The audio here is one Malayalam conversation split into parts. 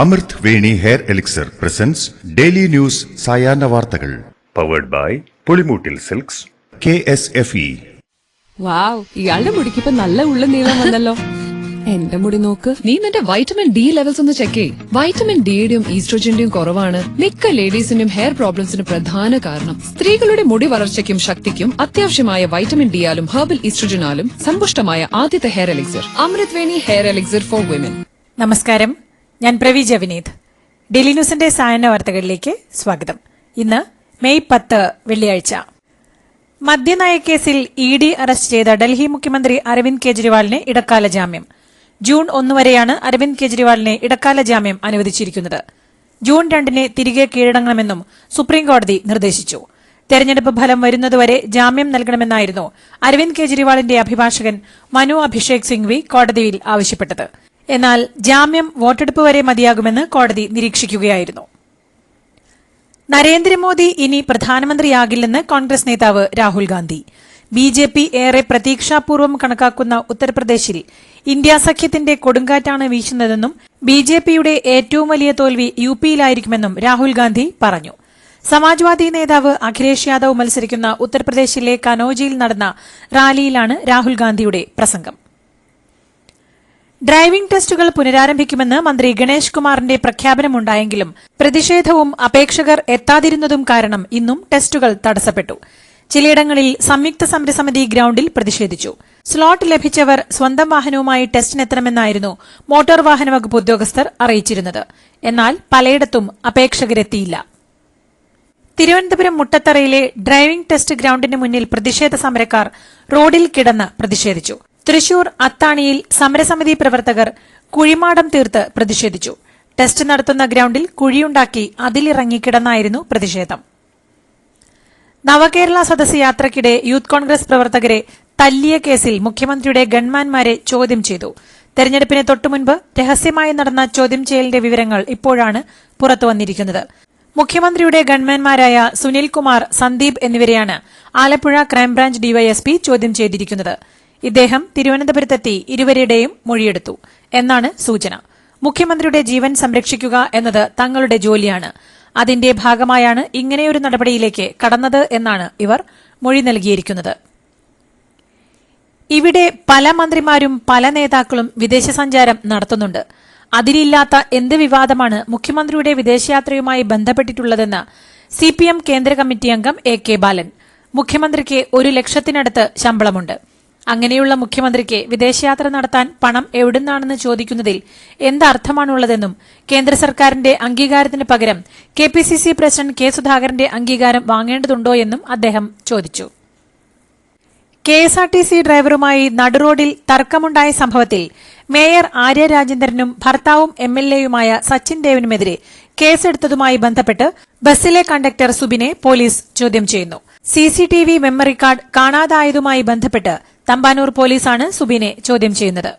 അമൃത് Veni hair elixir presents daily news സായാഹ്ന വാർത്തകൾ powered by Pulimoottil silks KSFE. Wow, ഇയാളുടെ മുടിക്കിപ്പോ നല്ല ഉള്ള നീളം വന്നല്ലോ. എന്റെ മുടി നോക്ക്. നീ നിന്റെ വൈറ്റമിൻ ഡി ലെവൽസ് ഒന്ന് ചെക്ക് ചെയ്യ്. വൈറ്റമിൻ ഡിയുടെയും ഈസ്ട്രോജന്റെയും കുറവാണ് മിക്ക ലേഡീസിന്റെയും ഹെയർ പ്രോബ്ലംസിന് പ്രധാന കാരണം. സ്ത്രീകളുടെ മുടി വളർച്ചയ്ക്കും ശക്തിക്കും അത്യാവശ്യമായ വൈറ്റമിൻ ഡിയാലും ഹെർബൽ ഈസ്ട്രോജനാലും സമ്പുഷ്ടമായ ആദ്യത്തെ hair elixir Amrit Veni hair elixir for women. നമസ്കാരം, ഞാൻ പ്രവീജ വിനീത്. ഡെയിലി ന്യൂസിന്റെ സായാഹ്ന വാർത്തകളിലേക്ക് സ്വാഗതം. ഇന്ന് മെയ് 10 വെള്ളിയാഴ്ച. മദ്യനയക്കേസിൽ ED അറസ്റ്റ് ചെയ്ത ഡൽഹി മുഖ്യമന്ത്രി അരവിന്ദ് കെജ്രിവാളിന് ഇടക്കാല ജാമ്യം. ജൂൺ 1 വരെയാണ് അരവിന്ദ് കെജ്രിവാളിന് ഇടക്കാല ജാമ്യം അനുവദിച്ചിരിക്കുന്നത്. ജൂൺ 2 തിരികെ കീഴടങ്ങണമെന്നും സുപ്രീംകോടതി നിർദ്ദേശിച്ചു. തെരഞ്ഞെടുപ്പ് ഫലം വരുന്നതുവരെ ജാമ്യം നൽകണമെന്നായിരുന്നു അരവിന്ദ് കെജ്രിവാളിന്റെ അഭിഭാഷകൻ മനു അഭിഷേക് സിംഗ്വി കോടതിയിൽ ആവശ്യപ്പെട്ടത്. എന്നാൽ ജാമ്യം വോട്ടെടുപ്പ് വരെ മതിയാകുമെന്ന് കോടതി നിരീക്ഷിക്കുകയായിരുന്നു. നരേന്ദ്രമോദി ഇനി പ്രധാനമന്ത്രിയാകില്ലെന്ന് കോൺഗ്രസ് നേതാവ് രാഹുൽ ഗാന്ധി. BJP ഏറെ പ്രതീക്ഷാപൂർവ്വം കണക്കാക്കുന്ന ഉത്തർപ്രദേശിൽ ഇന്ത്യ സഖ്യത്തിന്റെ കൊടുങ്കാറ്റാണ് വീശുന്നതെന്നും BJPയുടെ ഏറ്റവും വലിയ തോൽവി UPയിലായിരിക്കുമെന്നും രാഹുൽ ഗാന്ധി പറഞ്ഞു. സമാജ്വാദി നേതാവ് അഖിലേഷ് യാദവ് മത്സരിക്കുന്ന ഉത്തർപ്രദേശിലെ കനോജിയിൽ നടന്ന റാലിയിലാണ് രാഹുൽ ഗാന്ധിയുടെ പ്രസംഗം. ഡ്രൈവിംഗ് ടെസ്റ്റുകൾ പുനരാരംഭിക്കുമെന്ന് മന്ത്രി ഗണേഷ് കുമാറിന്റെ പ്രഖ്യാപനമുണ്ടായെങ്കിലും പ്രതിഷേധവും അപേക്ഷകർ എത്താതിരുന്നതും കാരണം ഇന്നും ടെസ്റ്റുകൾ തടസ്സപ്പെട്ടു. ചിലയിടങ്ങളിൽ സംയുക്ത സമരസമിതി ഗ്രൌണ്ടിൽ പ്രതിഷേധിച്ചു. സ്ലോട്ട് ലഭിച്ചവർ സ്വന്തം വാഹനവുമായി ടെസ്റ്റിനെത്തണമെന്നായിരുന്നു മോട്ടോർ വാഹന വകുപ്പ് ഉദ്യോഗസ്ഥർ അറിയിച്ചിരുന്നത്. എന്നാൽ പലയിടത്തും അപേക്ഷകരെത്തിയില്ല. തിരുവനന്തപുരം മുട്ടത്തറയിലെ ഡ്രൈവിംഗ് ടെസ്റ്റ് ഗ്രൌണ്ടിന് മുന്നിൽ പ്രതിഷേധ സമരക്കാർ റോഡിൽ കിടന്ന് പ്രതിഷേധിച്ചു. തൃശൂർ അത്താണിയിൽ സമരസമിതി പ്രവർത്തകർ കുഴിമാടം തീർത്ത് പ്രതിഷേധിച്ചു. ടെസ്റ്റ് നടത്തുന്ന ഗ്രൌണ്ടിൽ കുഴിയുണ്ടാക്കി അതിലിറങ്ങിക്കിടന്നായിരുന്നു പ്രതിഷേധം. നവകേരള സദസ് യാത്രയ്ക്കിടെ യൂത്ത് കോൺഗ്രസ് പ്രവർത്തകരെ തല്ലിയ കേസിൽ മുഖ്യമന്ത്രിയുടെ ഗൺമാൻമാരെ ചോദ്യം ചെയ്തു. തെരഞ്ഞെടുപ്പിന് തൊട്ടുമുൻപ് രഹസ്യമായി നടന്ന ചോദ്യം ചെയ്യലിന്റെ വിവരങ്ങൾ ഇപ്പോഴാണ് പുറത്തുവന്നിരിക്കുന്നത്. മുഖ്യമന്ത്രിയുടെ ഗൺമാൻമാരായ സുനിൽകുമാർ, സന്ദീപ് എന്നിവരെയാണ് ആലപ്പുഴ ക്രൈംബ്രാഞ്ച് ഡിവൈഎസ്പി ചോദ്യം ചെയ്തിരിക്കുന്നത്. ഇദ്ദേഹം തിരുവനന്തപുരത്തെത്തി ഇരുവരുടെയും മൊഴിയെടുത്തു എന്നാണ് സൂചന. മുഖ്യമന്ത്രിയുടെ ജീവൻ സംരക്ഷിക്കുക എന്നത് തങ്ങളുടെ ജോലിയാണ്. അതിന്റെ ഭാഗമായാണ് ഇങ്ങനെയൊരു നടപടിയിലേക്ക് കടന്നത് എന്നാണ് ഇവർ മൊഴി നൽകിയിരിക്കുന്നത്. ഇവിടെ പല മന്ത്രിമാരും പല നേതാക്കളും വിദേശ സഞ്ചാരം നടത്തുന്നുണ്ട്. അതിലില്ലാത്ത എന്ത് വിവാദമാണ് മുഖ്യമന്ത്രിയുടെ വിദേശയാത്രയുമായി ബന്ധപ്പെട്ടിട്ടുള്ളതെന്ന് CPM കേന്ദ്ര കമ്മിറ്റി അംഗം AK ബാലൻ. മുഖ്യമന്ത്രിക്ക് 1 ലക്ഷത്തിനടുത്ത് ശമ്പളമുണ്ട്. അങ്ങനെയുള്ള മുഖ്യമന്ത്രിക്ക് വിദേശയാത്ര നടത്താൻ പണം എവിടുന്നാണെന്ന് ചോദിക്കുന്നതിൽ എന്തർത്ഥമാണുള്ളതെന്നും കേന്ദ്ര സർക്കാരിന്റെ അംഗീകാരത്തിന് പകരം KPCC പ്രസിഡന്റ് K സുധാകരന്റെ അംഗീകാരം വാങ്ങേണ്ടതുണ്ടോയെന്നും അദ്ദേഹം ചോദിച്ചു. KSRTC ഡ്രൈവറുമായി നടുറോഡിൽ തർക്കമുണ്ടായ സംഭവത്തിൽ മേയർ ആര്യ രാജേന്ദ്രനും ഭർത്താവും MLAയുമായ സച്ചിൻ ദേവിനുമെതിരെ കേസെടുത്തതുമായി ബന്ധപ്പെട്ട് ബസ്സിലെ കണ്ടക്ടർ സുബിനെ പോലീസ് ചോദ്യം ചെയ്യുന്നു. CCTV മെമ്മറി കാർഡ് കാണാതായതുമായി ബന്ധപ്പെട്ട് തമ്പാനൂർ പോലീസാണ് സുബിനെ ചോദ്യം ചെയ്യുന്നത്.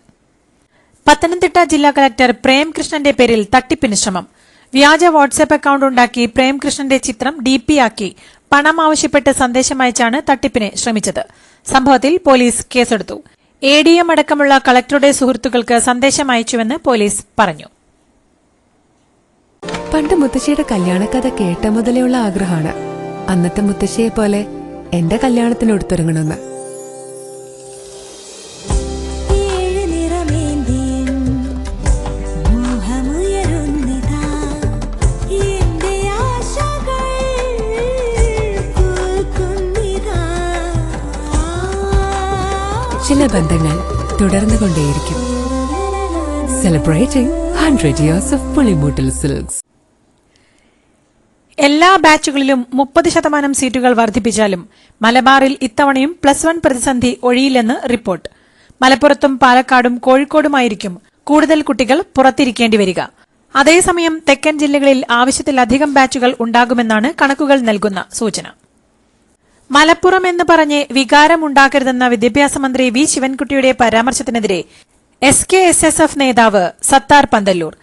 പത്തനംതിട്ട ജില്ലാ കളക്ടർ പ്രേംകൃഷ്ണന്റെ പേരിൽ തട്ടിപ്പിന് ശ്രമം. വ്യാജ വാട്സ്ആപ്പ് അക്കൌണ്ട് ഉണ്ടാക്കി പ്രേംകൃഷ്ണന്റെ ചിത്രം DP ആക്കി പണം ആവശ്യപ്പെട്ട് സന്ദേശമയച്ചാണ് തട്ടിപ്പിന് ശ്രമിച്ചത്. സംഭവത്തിൽ പോലീസ് കേസെടുത്തു. ADM അടക്കമുള്ള കളക്ടറുടെ സുഹൃത്തുക്കൾക്ക് സന്ദേശം അയച്ചുവെന്ന് പോലീസ് പറഞ്ഞു. പണ്ട് മുത്തശ്ശിയുടെ കല്യാണക്കഥ കേട്ട മുതലെയുള്ള ആഗ്രഹമാണ് അന്നത്തെ മുത്തശ്ശിയെ പോലെ എന്റെ കല്യാണത്തിന് എടുത്തൊരുങ്ങണമെന്ന്. ചില ബന്ധങ്ങൾ തുടർന്നുകൊണ്ടേയിരിക്കും. Celebrating 100 years of Pulimoottil silks. എല്ലാ ബാച്ചുകളിലും 30% സീറ്റുകൾ വർദ്ധിപ്പിച്ചാലും മലബാറിൽ ഇത്തവണയും +1 പ്രതിസന്ധി ഒഴിയില്ലെന്ന് റിപ്പോർട്ട്. മലപ്പുറത്തും പാലക്കാടും കോഴിക്കോടുമായിരിക്കും കൂടുതൽ കുട്ടികൾ പുറത്തിരിക്കേണ്ടി വരിക. അതേസമയം തെക്കൻ ജില്ലകളിൽ ആവശ്യത്തിലധികം ബാച്ചുകൾ ഉണ്ടാകുമെന്നാണ് കണക്കുകൾ നൽകുന്ന സൂചന. മലപ്പുറം എന്ന് പറഞ്ഞ് വികാരമുണ്ടാക്കരുതെന്ന വിദ്യാഭ്യാസ മന്ത്രി V ശിവൻകുട്ടിയുടെ പരാമർശത്തിനെതിരെ SKSSF നേതാവ് സത്താർ പന്തല്ലൂർ.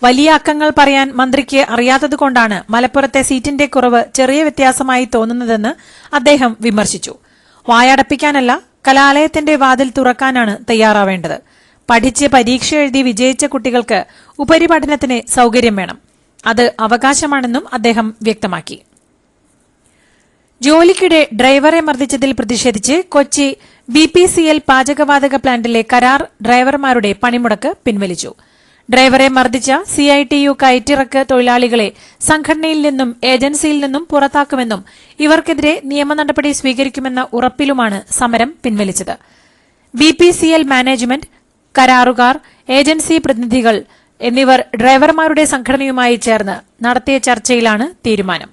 വലിയ അക്കങ്ങൾ പറയാൻ മന്ത്രിക്ക് അറിയാത്തതുകൊണ്ടാണ് മലപ്പുറത്തെ സീറ്റിന്റെ കുറവ് ചെറിയ വ്യത്യാസമായി തോന്നുന്നതെന്ന് അദ്ദേഹം വിമർശിച്ചു. വായടപ്പിക്കാനല്ല, കലാലയത്തിന്റെ വാതിൽ തുറക്കാനാണ് തയ്യാറാവേണ്ടത്. പഠിച്ച് പരീക്ഷ എഴുതി വിജയിച്ച കുട്ടികൾക്ക് ഉപരിപഠനത്തിന് സൌകര്യം വേണം. അത് അവകാശമാണെന്നും അദ്ദേഹം വ്യക്തമാക്കി. ജോലിക്കിടെ ഡ്രൈവറെ മർദ്ദിച്ചതിൽ പ്രതിഷേധിച്ച് കൊച്ചി BPCL പാചകവാതക പ്ലാന്റിലെ കരാർ ഡ്രൈവർമാരുടെ പണിമുടക്ക് പിൻവലിച്ചു. ഡ്രൈവറെ മർദ്ദിച്ച CITU കയറ്റിറക്ക് തൊഴിലാളികളെ സംഘടനയിൽ നിന്നും ഏജൻസിയിൽ നിന്നും പുറത്താക്കുമെന്നും ഇവർക്കെതിരെ നിയമ നടപടി സ്വീകരിക്കുമെന്ന ഉറപ്പിലുമാണ് സമരം പിൻവലിച്ചത്. BPCL മാനേജ്മെന്റ്, കരാറുകാർ, ഏജൻസി പ്രതിനിധികൾ എന്നിവർ ഡ്രൈവർമാരുടെ സംഘടനയുമായി ചേർന്ന് നടത്തിയ ചർച്ചയിലാണ് തീരുമാനം.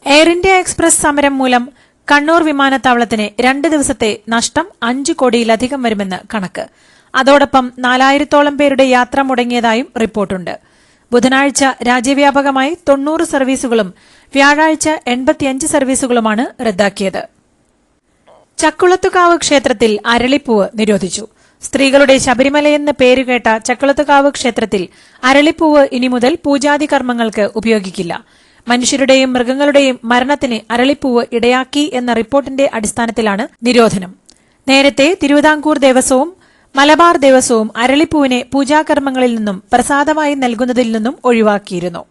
എയർ ഇന്ത്യ എക്സ്പ്രസ് സമരം മൂലം കണ്ണൂർ വിമാനത്താവളത്തിന് 2 ദിവസത്തെ നഷ്ടം 5 കോടിയിലധികം വരുമെന്ന് കണക്ക്. അതോടൊപ്പം 4000-ഓളം പേരുടെ യാത്ര മുടങ്ങിയതായും റിപ്പോർട്ടുണ്ട്. ബുധനാഴ്ച രാജ്യവ്യാപകമായി 90 സർവീസുകളും വ്യാഴാഴ്ച 85 സർവീസുകളുമാണ് റദ്ദാക്കിയത്. ചക്കുളത്തുകാവ് ക്ഷേത്രത്തിൽ അരളിപ്പൂവ് നിരോധിച്ചു. സ്ത്രീകളുടെ ശബരിമലയെന്ന് പേരുകേട്ട ചക്കുളത്തുകാവ് ക്ഷേത്രത്തിൽ അരളിപ്പൂവ് ഇനി മുതൽ പൂജാതി കർമ്മങ്ങൾക്ക് ഉപയോഗിക്കില്ല. മനുഷ്യരുടെയും മൃഗങ്ങളുടെയും മരണത്തിന് അരളിപ്പൂവ് ഇടയാക്കി എന്ന റിപ്പോർട്ടിന്റെ അടിസ്ഥാനത്തിലാണ് നിരോധനം. നേരത്തെ തിരുവിതാംകൂർ ദേവസ്വവും മലബാർ ദേവസ്വവും അരളിപ്പൂവിനെ പൂജാകർമ്മങ്ങളിൽ നിന്നും പ്രസാദമായി നൽകുന്നതിൽ നിന്നും ഒഴിവാക്കിയിരുന്നു.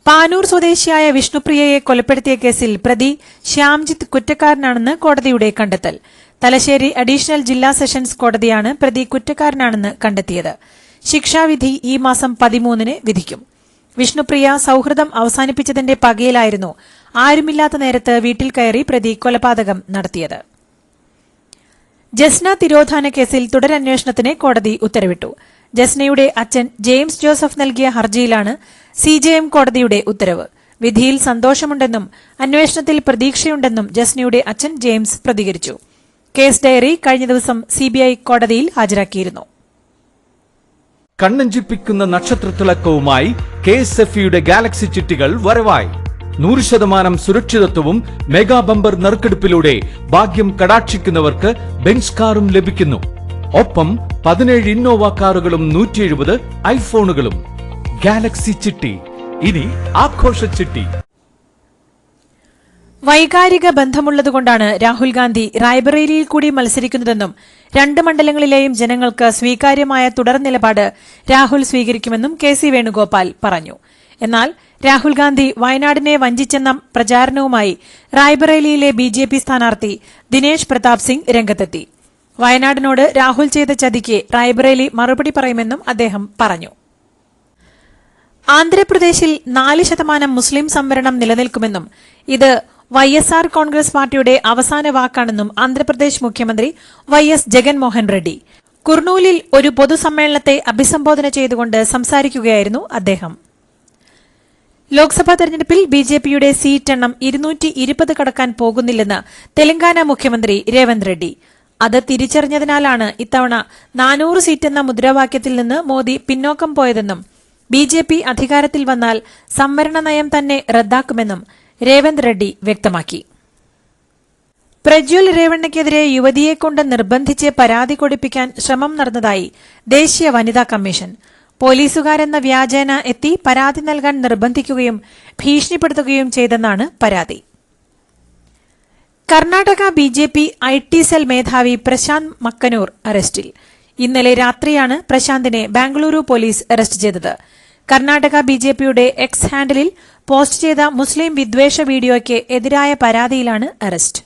പാനൂർ സ്വദേശിയായ വിഷ്ണുപ്രിയയെ കൊലപ്പെടുത്തിയ കേസിൽ പ്രതി ശ്യാംജിത്ത് കുറ്റക്കാരനാണെന്ന് കോടതിയുടെ കണ്ടെത്തൽ. തലശ്ശേരി അഡീഷണൽ ജില്ലാ സെഷൻസ് കോടതിയാണ് പ്രതി കുറ്റക്കാരനാണെന്ന് കണ്ടെത്തിയത്. ശിക്ഷാവിധി ഈ മാസം 13-ന് വിധിക്കും. വിഷ്ണുപ്രിയ സൌഹൃദം അവസാനിപ്പിച്ചതിന്റെ പകയിലായിരുന്നു ആരുമില്ലാത്ത നേരത്ത് വീട്ടിൽ കയറി പ്രതി കൊലപാതകം നടത്തിയത്. ജസ്ന തിരോധാന കേസിൽ തുടരന്വേഷണത്തിന് കോടതി ഉത്തരവിട്ടു. ജസ്നയുടെ അച്ഛൻ ജെയിംസ് ജോസഫ് നൽകിയ ഹർജിയിലാണ് CJM കോടതിയുടെ ഉത്തരവ്. വിധിയിൽ സന്തോഷമുണ്ടെന്നും അന്വേഷണത്തിൽ പ്രതീക്ഷയുണ്ടെന്നും ജസ്നയുടെ അച്ഛൻ ജെയിംസ് പ്രതികരിച്ചു. കേസ് ഡയറി കഴിഞ്ഞ ദിവസം CBI കോടതിയിൽ ഹാജരാക്കിയിരുന്നു. കണ്ണഞ്ചിപ്പിക്കുന്ന നക്ഷത്രത്തിളക്കവുമായി KSFEയുടെ ഗാലക്സി ചിട്ടികൾ വരവായി. 100% സുരക്ഷിതത്വവും മെഗാ ബമ്പർ നറുക്കെടുപ്പിലൂടെ ഭാഗ്യം കടാക്ഷിക്കുന്നവർക്ക് ബെൻസ് കാറും ലഭിക്കുന്നു. ഒപ്പം 17 ഇന്നോവ കാറുകളും 170 ഐഫോണുകളും. ഗാലക്സി ചിട്ടി, ഇനി ആഘോഷ ചിട്ടി. വൈകാരിക ബന്ധമുള്ളതുകൊണ്ടാണ് രാഹുൽ ഗാന്ധി റായ്ബറേലിയിൽ കൂടി മത്സരിക്കുന്നതെന്നും 2 മണ്ഡലങ്ങളിലെയും ജനങ്ങൾക്ക് സ്വീകാര്യമായ തുടർ നിലപാട് രാഹുൽ സ്വീകരിക്കുമെന്നും KC വേണുഗോപാൽ പറഞ്ഞു. എന്നാൽ രാഹുൽ ഗാന്ധി വയനാടിനെ വഞ്ചിച്ചെന്ന പ്രചാരണവുമായി റായ്ബറേലിയിലെ BJP സ്ഥാനാർത്ഥി ദിനേശ് പ്രതാപ് സിംഗ് രംഗത്തെത്തി. വയനാടിനോട് രാഹുൽ ചെയ്ത ചതിക്ക് റായ്ബറേലി മറുപടി പറയുമെന്നും അദ്ദേഹം പറഞ്ഞു. ആന്ധ്രാപ്രദേശിൽ 4% മുസ്ലിം സംവരണം നിലനിൽക്കുമെന്നും ഇത് YSR കോൺഗ്രസ് പാർട്ടിയുടെ അവസാന വാക്കാണെന്നും ആന്ധ്രാപ്രദേശ് മുഖ്യമന്ത്രി YS ജഗൻമോഹൻ റെഡ്ഡി കുർണൂലിൽ ഒരു പൊതുസമ്മേളനത്തെ അഭിസംബോധന ചെയ്തുകൊണ്ട് സംസാരിക്കുകയായിരുന്നു അദ്ദേഹം. ലോക്സഭാ തെരഞ്ഞെടുപ്പിൽ BJPയുടെ സീറ്റ് എണ്ണം 220 കടക്കാൻ പോകുന്നില്ലെന്ന് തെലങ്കാന മുഖ്യമന്ത്രി രേവന്ത് റെഡ്ഡി. അത് തിരിച്ചറിഞ്ഞതിനാലാണ് ഇത്തവണ 400 സീറ്റെന്ന മുദ്രാവാക്യത്തിൽ നിന്ന് മോദി പിന്നോക്കം പോയതെന്നും BJP അധികാരത്തിൽ വന്നാൽ സംവരണ നയം തന്നെ റദ്ദാക്കുമെന്നും രേവന്ത് റെഡ്ഡി വ്യക്തമാക്കി. പ്രജ്വൽ രേവണ്ണയ്ക്കെതിരെ യുവതിയെക്കൊണ്ട് നിർബന്ധിച്ച് പരാതി കൊടുപ്പിക്കാൻ ശ്രമം നടന്നതായി ദേശീയ വനിതാ കമ്മീഷൻ. പോലീസുകാരെന്ന വ്യാജേന എത്തി പരാതി നൽകാൻ നിർബന്ധിക്കുകയും ഭീഷണിപ്പെടുത്തുകയും ചെയ്തെന്നാണ് പരാതി. കർണാടക BJP IT സെൽ മേധാവി പ്രശാന്ത് മക്കനൂർ അറസ്റ്റിൽ. ഇന്നലെ രാത്രിയാണ് പ്രശാന്തിനെ ബാംഗ്ലൂരു പോലീസ് അറസ്റ്റ് ചെയ്തത്. കർണാടക BJPയുടെ എക്സ് ഹാൻഡിലിൽ പോസ്റ്റ് ചെയ്ത മുസ്ലിം വിദ്വേഷ വീഡിയോയ്ക്ക് എതിരായ പരാതിയിലാണ് അറസ്റ്റ്.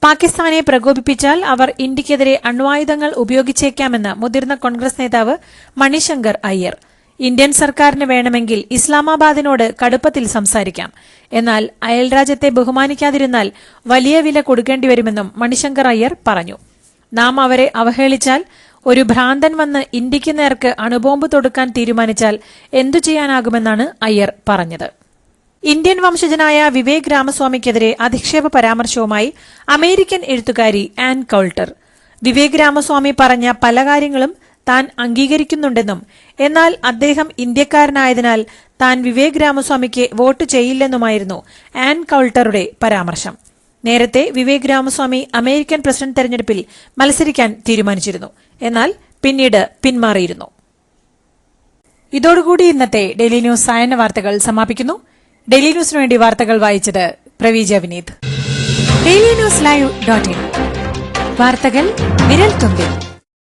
പാകിസ്ഥാനെ പ്രകോപിപ്പിച്ചാൽ അവർ ഇന്ത്യക്കെതിരെ അണ്വായുധങ്ങൾ ഉപയോഗിച്ചേക്കാമെന്ന് മുതിർന്ന കോൺഗ്രസ് നേതാവ് മണിശങ്കർ അയ്യർ. ഇന്ത്യൻ സർക്കാരിന് വേണമെങ്കിൽ ഇസ്ലാമാബാദിനോട് കടുപ്പത്തിൽ സംസാരിക്കാം, എന്നാൽ അയൽരാജ്യത്തെ ബഹുമാനിക്കാതിരുന്നാൽ വലിയ വില കൊടുക്കേണ്ടിവരുമെന്നും മണിശങ്കർ അയ്യർ പറഞ്ഞു. നാം അവരെ അവഹേളിച്ചാൽ, ഒരു ഭ്രാന്തൻ വന്ന് ഇന്ത്യയ്ക്ക് നേർക്ക് അണുബോംബ് തൊടുക്കാൻ തീരുമാനിച്ചാൽ എന്തു ചെയ്യാനാകുമെന്നാണ് അയ്യർ പറഞ്ഞത്. ഇന്ത്യൻ വംശജനായ വിവേക് രാമസ്വാമിക്കെതിരെ അധിക്ഷേപ പരാമർശവുമായി അമേരിക്കൻ എഴുത്തുകാരി ആൻ കൌൾട്ടർ. വിവേക് രാമസ്വാമി പറഞ്ഞ പല കാര്യങ്ങളും താൻ അംഗീകരിക്കുന്നുണ്ടെന്നും എന്നാൽ അദ്ദേഹം ഇന്ത്യക്കാരനായതിനാൽ താൻ വിവേക് രാമസ്വാമിക്ക് വോട്ട് ചെയ്യില്ലെന്നുമായിരുന്നു ആൻ കൌൾട്ടറുടെ പരാമർശം. നേരത്തെ വിവേക് രാമസ്വാമി അമേരിക്കൻ പ്രസിഡന്റ് തെരഞ്ഞെടുപ്പിൽ മത്സരിക്കാൻ തീരുമാനിച്ചിരുന്നു, എന്നാൽ പിന്നീട് പിന്മാറിയിരുന്നു. ഇതോടുകൂടി ഇന്നത്തെ ഡെയിലി ന്യൂസ് സായന്ന വാർത്തകൾ സമാപിക്കുന്നു. ഡെയിലി ന്യൂസിനു വേണ്ടി വാർത്തകൾ വായിച്ചത് പ്രവീജ വിനീത്. DailyNewsLive.in വാർത്തകൾ വിരൽ തുമ്പിൽ.